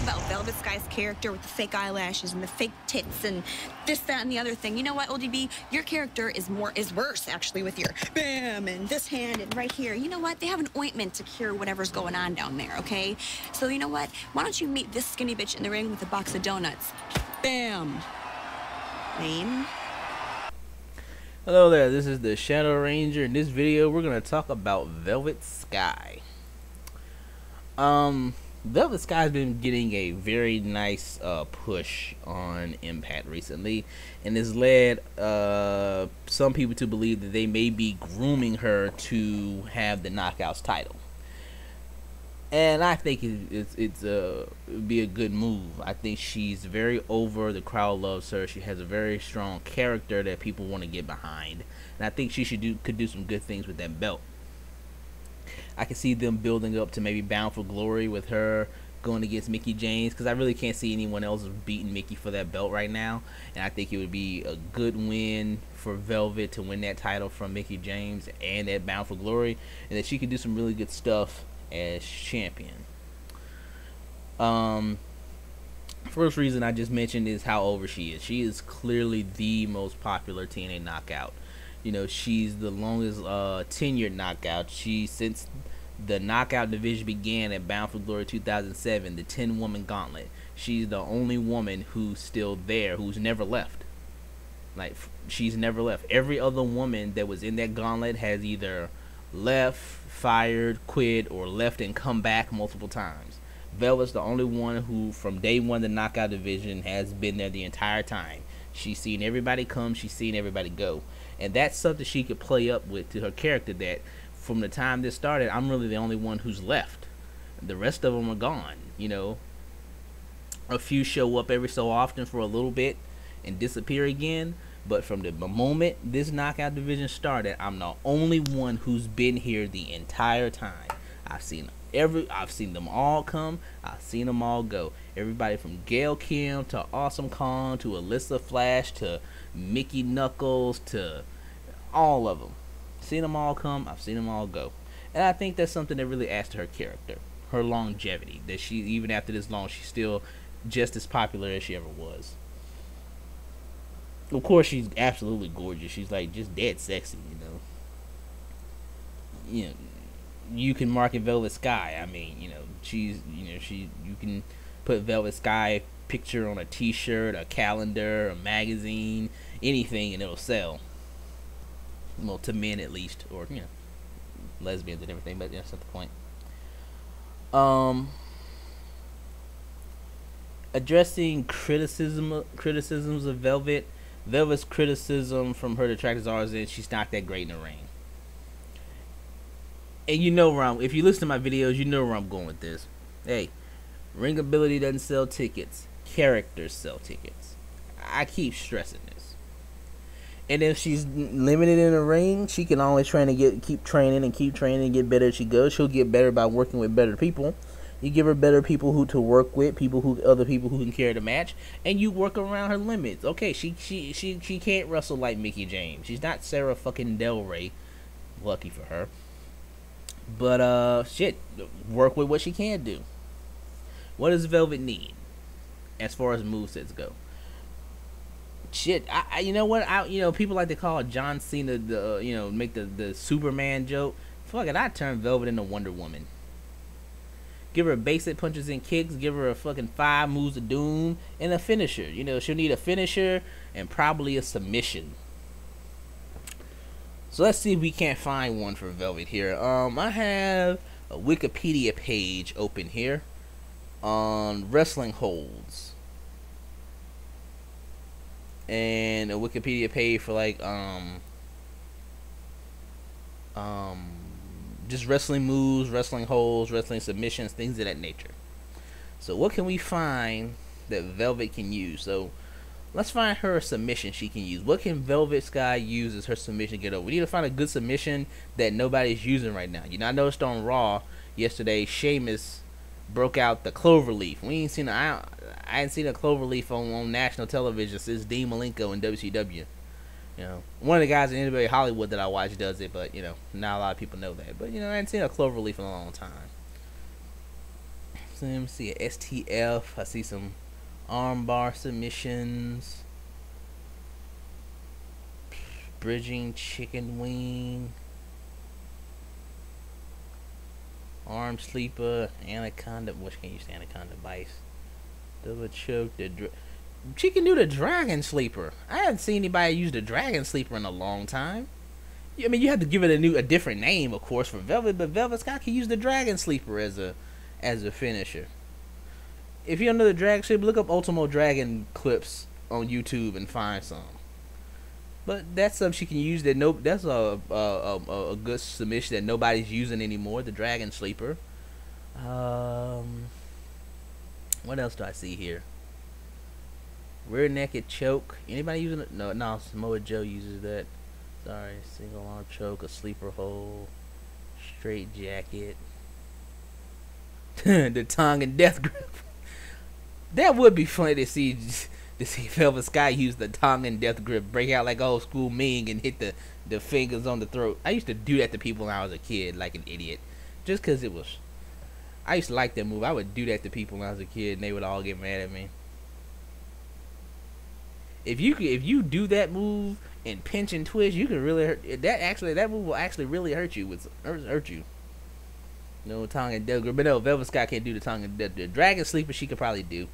about Velvet Sky's character with the fake eyelashes and the fake tits and this, that, and the other thing. You know what, ODB? Your character is worse, actually, with your bam and this hand and right here. You know what? They have an ointment to cure whatever's going on down there, okay? So you know what? Why don't you meet this skinny bitch in the ring with a box of donuts? Bam. Name? Hello there, this is the Shadow Ranger. In this video, we're going to talk about Velvet Sky. Velvet Sky's been getting a very nice push on Impact recently, and has led some people to believe that they may be grooming her to have the Knockouts title. And I think it'd be a good move. I think she's very over. The crowd loves her. She has a very strong character that people want to get behind, and I think she could do some good things with that belt. I can see them building up to maybe Bound for Glory with her going against Mickie James, because I really can't see anyone else beating Mickie for that belt right now. And I think it would be a good win for Velvet to win that title from Mickie James and that Bound for Glory, and that she could do some really good stuff as champion. First reason I just mentioned is how over she is. She is clearly the most popular TNA knockout. You know, she's the longest tenured knockout. Since the knockout division began at Bound for Glory 2007, the 10-woman gauntlet, she's the only woman who's still there, who's never left. Like, she's never left. Every other woman that was in that gauntlet has either left, fired, quit, or left and come back multiple times. Velvet's the only one who, from day one, the knockout division has been there the entire time. She's seen everybody come, she's seen everybody go. And that's something she could play up with to her character, that from the time this started, I'm really the only one who's left. The rest of them are gone, you know. A few show up every so often for a little bit and disappear again. But from the moment this knockout division started, I'm the only one who's been here the entire time. I've seen them all come, I've seen them all go. Everybody from Gail Kim to Awesome Kong to Alyssa Flash to Mickey Knuckles to all of them. Seen them all come, I've seen them all go. And I think that's something that really adds to her character, her longevity, that she, even after this long, she's still just as popular as she ever was. Of course, she's absolutely gorgeous. She's like just dead sexy, you know. You know, you can market Velvet Sky. I mean, you know, you can put Velvet Sky picture on a T-shirt, a calendar, a magazine, anything, and it'll sell. Well, to men at least, or you know, lesbians and everything. But that's not the point. Addressing criticisms of Velvet. Velvet's criticism from her detractors are that she's not that great in the ring. And you know where if you listen to my videos, you know where I'm going with this. Hey, ring ability doesn't sell tickets. Characters sell tickets. I keep stressing this. And if she's limited in the ring, she can always keep training and get better as she goes. She'll get better by working with better people. You give her better people to work with, other people who can carry the match, and you work around her limits. Okay, she can't wrestle like Mickie James. She's not Sarah fucking Del Rey. Lucky for her. But shit, work with what she can do. What does Velvet need as far as movesets go? Shit, you know what? People like to call John Cena make the Superman joke. Fuck it, I turn Velvet into Wonder Woman. Give her basic punches and kicks. Give her a fucking 5 moves of doom and a finisher. You know, she'll need a finisher and probably a submission. So let's see if we can't find one for Velvet here. I have a Wikipedia page open here on wrestling holds, and a Wikipedia page for like just wrestling moves, wrestling holds, wrestling submissions, things of that nature. So what can we find that Velvet can use? So let's find her a submission she can use. What can Velvet Sky use as her submission to get over? We need to find a good submission that nobody's using right now. You know, I noticed on Raw yesterday, Sheamus broke out the cloverleaf. I ain't seen a cloverleaf on national television since Dean Malenko in WCW. You know, one of the guys in NBA Hollywood that I watch does it, but you know, not a lot of people know that. But you know, I hadn't seen a cloverleaf in a long time. Let me see a STF. I see some armbar submissions. Bridging chicken wing. Arm sleeper. Anaconda. Which can use the anaconda bites. Double choke. She can do the dragon sleeper. I haven't seen anybody use the dragon sleeper in a long time. I mean, you have to give it a different name, of course, for Velvet, but Velvet Scott can use the dragon sleeper as a finisher. If you don't know the dragon sleeper, look up Ultimo Dragon clips on YouTube and find some. But that's something she can use that's a good submission that nobody's using anymore. The dragon sleeper. What else do I see here? Rear naked choke. Anybody using it? No. Samoa Joe uses that. Sorry, single arm choke, a sleeper hold, straight jacket, the tongue and death grip. That would be funny to see Velvet Sky use the tongue and death grip, break out like old school Ming and hit the fingers on the throat. I used to do that to people when I was a kid, like an idiot, just because it was. I used to like that move. I would do that to people when I was a kid, and they would all get mad at me. If you do that move and pinch and twist, you can really hurt. That move will actually really hurt you. Hurt you. No tongue and death grip, but no, Velvet Sky can't do the tongue and death. The dragon sleeper she could probably do.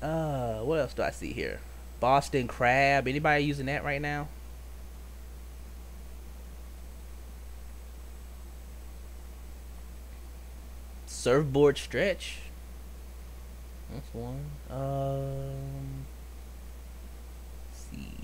What else do I see here? Boston Crab. Anybody using that right now? Surfboard stretch. That's one. Let's see.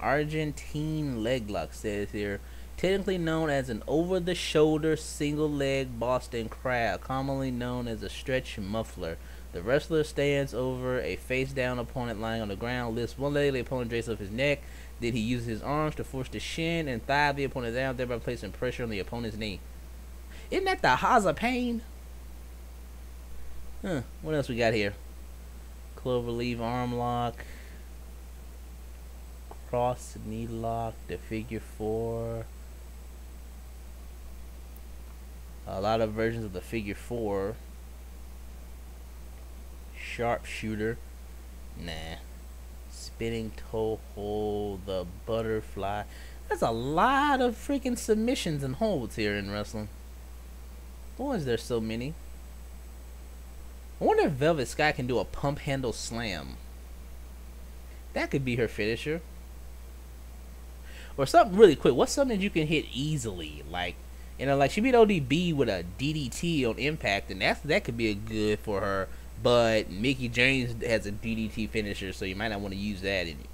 Argentine leg lock says here. Technically known as an over-the-shoulder single-leg Boston Crab, commonly known as a stretch muffler. The wrestler stands over a face-down opponent lying on the ground, lifts one leg, the opponent drapes up his neck. Then he uses his arms to force the shin and thigh of the opponent down, thereby placing pressure on the opponent's knee. Isn't that the Haza Pain? What else we got here? Cloverleaf arm lock. Cross knee lock. The figure four. A lot of versions of the figure four. Sharpshooter. Nah. Spinning toe hold. The butterfly. There's a lot of freaking submissions and holds here in wrestling. Why is there so many? I wonder if Velvet Sky can do a pump handle slam. That could be her finisher. Or something really quick. What's something that you can hit easily? Like, like she beat ODB with a DDT on Impact, and that could be a good for her. But Mickie James has a DDT finisher, so you might not want to use that in it.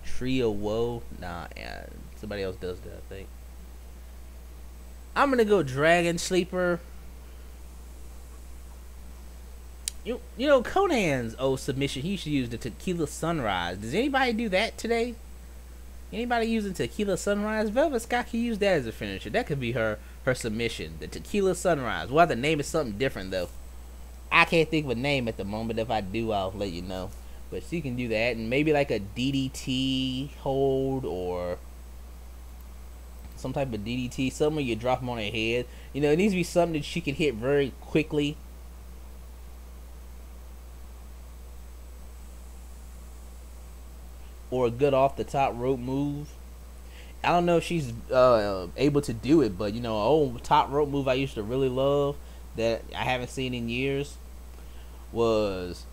Trio Woe. Nah, yeah, somebody else does that, I think. I'm gonna go Dragon Sleeper. You know Conan's old submission, he used to use the Tequila Sunrise. Does anybody do that today? Anybody using Tequila Sunrise? Velvet Sky can use that as a finisher. That could be her submission. The Tequila Sunrise. We'll have to name it something different though. I can't think of a name at the moment. If I do, I'll let you know. But she can do that, and maybe like a DDT hold or some type of DDT. Something where you drop them on her head. It needs to be something that she can hit very quickly. Or a good off the top rope move. I don't know if she's able to do it, but an old top rope move I used to really love that I haven't seen in years was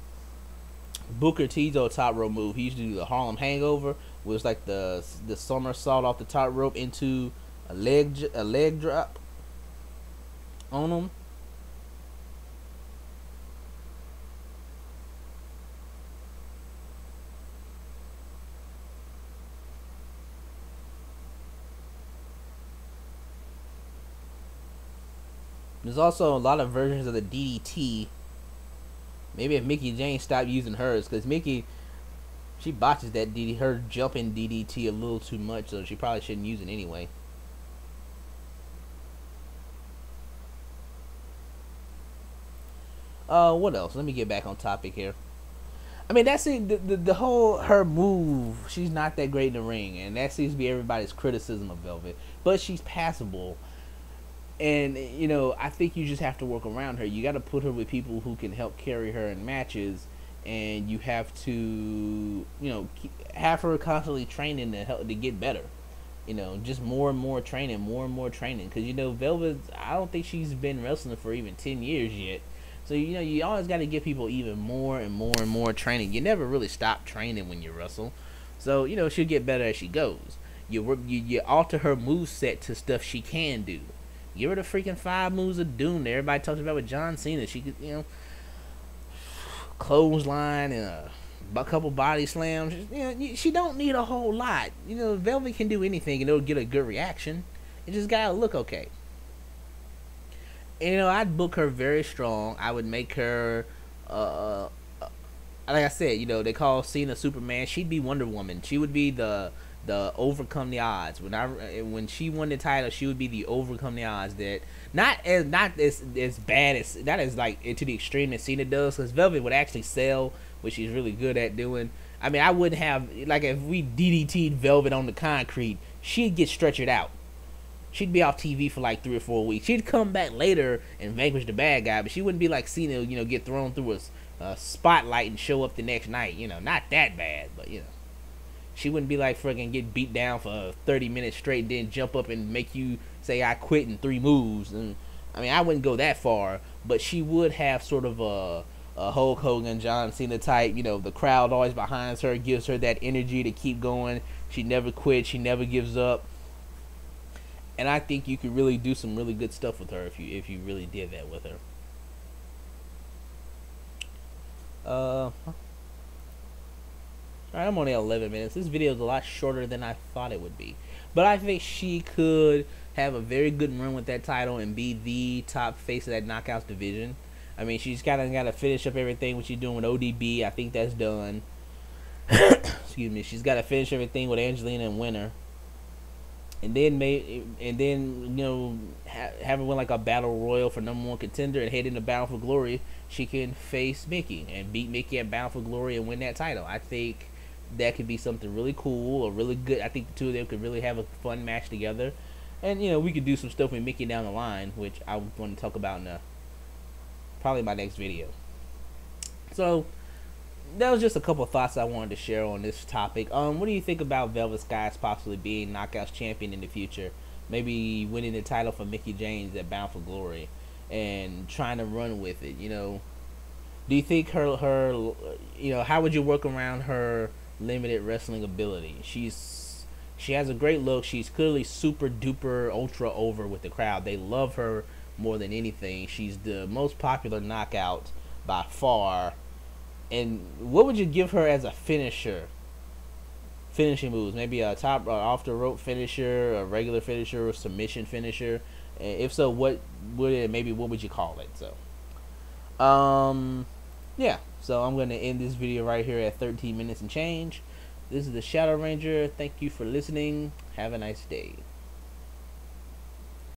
Booker T's old top rope move. He used to do the Harlem Hangover, which was like the somersault off the top rope into a leg drop on him. There's also a lot of versions of the DDT. Maybe if Mickie James stopped using hers, because Mickie, she botches that her jumping DDT a little too much, so she probably shouldn't use it anyway. What else? Let me get back on topic here. I mean, that's it. The whole her move. She's not that great in the ring, and that seems to be everybody's criticism of Velvet. But she's passable, and you know, I think you just have to work around her. You got to put her with people who can help carry her in matches, and you have to, you know, have her constantly training to help to get better. You know, just more and more training, because you know, Velvet. I don't think she's been wrestling for even 10 years yet. So, you know, you always got to give people even more and more training. You never really stop training when you wrestle. So, you know, she'll get better as she goes. You alter her moveset to stuff she can do. Give her the freaking 5 moves of doom that everybody talks about with John Cena. She could, you know, clothesline and a couple body slams. You know, she don't need a whole lot. You know, Velvet can do anything and it'll get a good reaction. It just gotta look okay. You know, I'd book her very strong. I would make her, like I said, you know, they call Cena Superman. She'd be Wonder Woman. She would be the overcome the odds. When she won the title, she would be the overcome the odds. That not as bad as, not as like to the extreme that Cena does, because Velvet would actually sell, which she's really good at doing. I mean, I wouldn't have, like, if we DDT'd Velvet on the concrete, she'd get stretchered out. She'd be off TV for like 3 or 4 weeks. She'd come back later and vanquish the bad guy, but she wouldn't be like Cena, you know, get thrown through a spotlight and show up the next night. You know, not that bad, but you know, she wouldn't be like freaking get beat down for 30 minutes straight and then jump up and make you say I quit in 3 moves. And I mean, I wouldn't go that far, but she would have sort of a Hulk Hogan, John Cena type. You know, the crowd always behind her, gives her that energy to keep going. She never quits. She never gives up. And I think you could really do some really good stuff with her if you really did that with her. Alright, I'm only at 11 minutes. This video is a lot shorter than I thought it would be. But I think she could have a very good run with that title and be the top face of that Knockouts division. I mean, she's got to finish up everything what she's doing with ODB. I think that's done. Excuse me. She's got to finish everything with Angelina and Winter. And then you know, have her win like a battle royal for #1 contender and head into Battle for Glory. She can face Mickey and beat Mickey at Battle for Glory and win that title. I think that could be something really cool or really good. I think the two of them could really have a fun match together. And you know, we could do some stuff with Mickey down the line, which I want to talk about in probably my next video. So that was just a couple of thoughts I wanted to share on this topic. What do you think about Velvet Sky's possibly being Knockouts champion in the future? Maybe winning the title for Mickey James at Bound for Glory and trying to run with it. You know, do you think her you know, how would you work around her limited wrestling ability? She has a great look. She's clearly super duper ultra over with the crowd. They love her more than anything. She's the most popular knockout by far. And what would you give her as a finisher? Finishing moves, maybe a top off the rope finisher, a regular finisher, or submission finisher. And if so, what would you call it? So, yeah. So I'm gonna end this video right here at 13 minutes and change. This is the Shadow Ranger. Thank you for listening. Have a nice day.